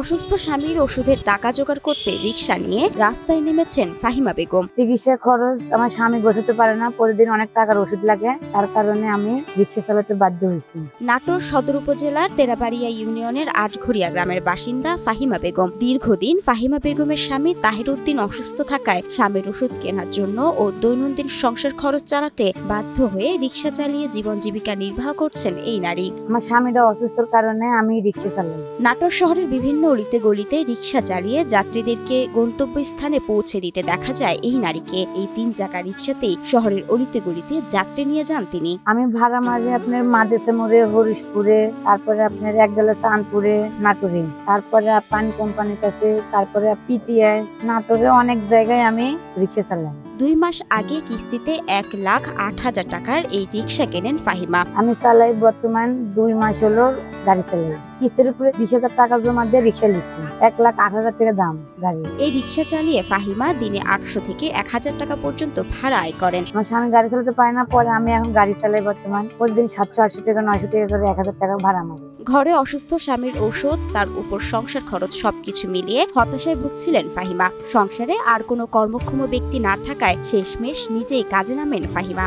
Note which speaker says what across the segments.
Speaker 1: অসুস্থ স্বামীর ওষুধের টাকা জোগাড় করতে রিকশা নিয়ে রাস্তায় নেমেছেন ফাহিমা বেগম।
Speaker 2: চিকিৎসা খরচ আমার স্বামী বসাতে পারে না, প্রতিদিন অনেক টাকার ওষুধ লাগে, তার কারণে আমি রিকশা চালাতে বাধ্য হয়েছি।
Speaker 1: নাটোর সদর উপজেলার তেরাবাড়িয়া ইউনিয়নের আটঘরিয়া গ্রামের বাসিন্দা ফাহিমা বেগম। দীর্ঘদিন ফাহিমা বেগমের স্বামী তাহির উদ্দিন অসুস্থ থাকায় স্বামীর ওষুধ কেনার জন্য ও দৈনন্দিন সংসার খরচ চালাতে বাধ্য হয়ে রিকশা চালিয়ে জীবন জীবিকা নির্বাহ করছেন এই নারী।
Speaker 2: আমার স্বামীরা অসুস্থর কারণে আমি রিকশা চালাই।
Speaker 1: নাটোর শহরের বিভিন্ন অলিতে গলিতে রিকশা চালিয়ে যাত্রীদেরকে গন্তব্যস্থানে পৌঁছে দিতে দেখা যায় এই নারীকে। এই 3 চাকা রিকশাতেই শহরের অলিতে গলিতে যাত্রী নিয়ে যান তিনি।
Speaker 2: আমি ভাড়া মারি আপনার মাদেশে মোড়ে, হরিশপুরে, তারপরে আপনার একবেলা চাঁদপুরে, নাটোরে, তারপরে পানি কোম্পানির কাছে, তারপরে পিটিআই, নাটোরে অনেক জায়গায় আমি রিকশা চালাই।
Speaker 1: 2 মাস আগে কিস্তিতে 1,08,000 টাকার এই রিকশা কেনেন ফাহিমা।
Speaker 2: আমি চালাই বর্তমান 2 মাস হলো গাড়ি চালাই। কিস্তির উপরে 20,000 টাকা জমা দিয়ে রিকশা নিচ্ছি, 1,08,000 টাকা দাম গাড়ি।
Speaker 1: এই রিকশা চালিয়ে ফাহিমা দিনে 800 থেকে 1000 টাকা পর্যন্ত ভাড়া আয় করেন।
Speaker 2: আমার স্বামী গাড়ি চালাতে পারে না, পরে আমি এখন গাড়ি চালাই। বর্তমান প্রতিদিন 700-800 টাকা 900 টাকা করে 1000 টাকা ভাড়া মারি।
Speaker 1: ঘরে অসুস্থ স্বামীর ঔষধ, তার উপর সংসার খরচ সবকিছু মিলিয়ে হতাশায় ভুগছিলেন ফাহিমা। সংসারে আর কোনো কর্মক্ষম ব্যক্তি না থাকায় শেষমেশ নিজেই কাজে নামেন ফাহিমা।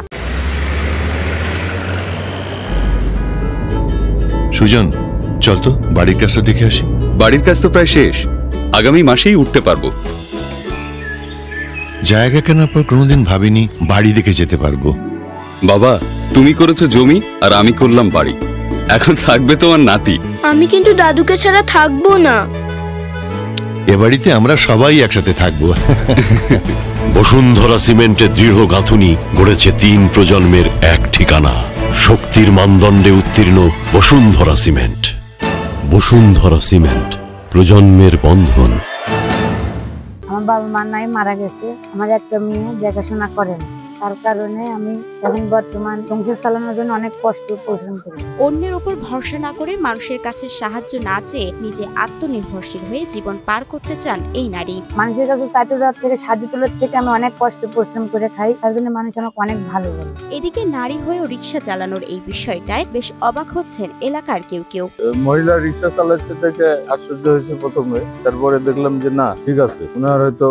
Speaker 3: সুজন, চল তো বাড়ির কাজটা দেখে আসি।
Speaker 4: বাড়ির কাজ তো প্রায় শেষ, আগামী মাসেই উঠতে পারবো।
Speaker 3: জায়গা কেনার পর কোনোদিন ভাবিনি বাড়ি দেখে যেতে পারবো।
Speaker 4: বাবা, তুমি করেছো জমি আর আমি করলাম বাড়ি, এখন থাকবে তোমার নাতি।
Speaker 5: আমি কিন্তু দাদুকে ছাড়া থাকবো না।
Speaker 3: এ বাড়িতে আমরা সবাই একসাথে থাকবো।
Speaker 6: বসুন্ধরা সিমেন্টের দৃঢ় গাঁথুনি গড়েছে 3 প্রজন্মের এক ঠিকানা। শক্তির মানদণ্ডে উত্তীর্ণ বসুন্ধরা সিমেন্ট। বসুন্ধরা সিমেন্ট, প্রজন্মের বন্ধন।
Speaker 2: আমার বাবা মা নাই, মারা গেছে। আমার একটা মেয়ে দেখাশোনা করেন, তার কারণে আমি এখন বর্তমান সংসার চালানোর জন্য অনেক কষ্ট পরিশ্রম করেছি।
Speaker 1: অন্যের উপর ভরসা না করে মানুষের কাছে সাহায্য না চেয়ে নিজে আত্মনির্ভরশীল হয়ে জীবন পার করতে চান এই নারী।
Speaker 2: মানুষের কাছে চাইতে যাওয়ার থেকে, সাহায্য তোলার থেকে আমি অনেক কষ্ট পরিশ্রম করে খাই, তার জন্য মানুষ আমাকে অনেক ভালো বলে।
Speaker 1: এদিকে নারী হয়েও রিকশা চালানোর এই বিষয়টায় বেশ অবাক হচ্ছেন এলাকার কেউ কেউ।
Speaker 7: মহিলা রিকশা চালাচ্ছে দেখে আশ্চর্য হয়েছে প্রথমে, তারপরে দেখলাম যে না, ঠিক আছে, ওনার হয়তো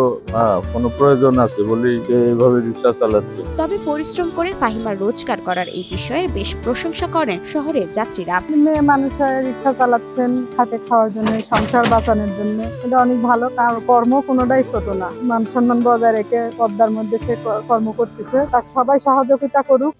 Speaker 7: কোনো প্রয়োজন আছে বলেই এইভাবে রিকশা চালাচ্ছে।
Speaker 1: তবে পরিশ্রম করে ফাহিমার রোজগার করার এই বিষয়ের বেশ প্রশংসা করেন শহরের যাত্রীরা।
Speaker 8: মেয়ে মানুষের রিকশা চালাচ্ছেন হাতে খাওয়ার জন্য, সংসার বাঁচানোর জন্য, এটা অনেক ভালো। কর্ম কোনোটাই ছোট না, মান সম্মান বজায় রেখে পর্দার মধ্যে সে কর্ম করতেছে, তার সবাই সহযোগিতা করুক।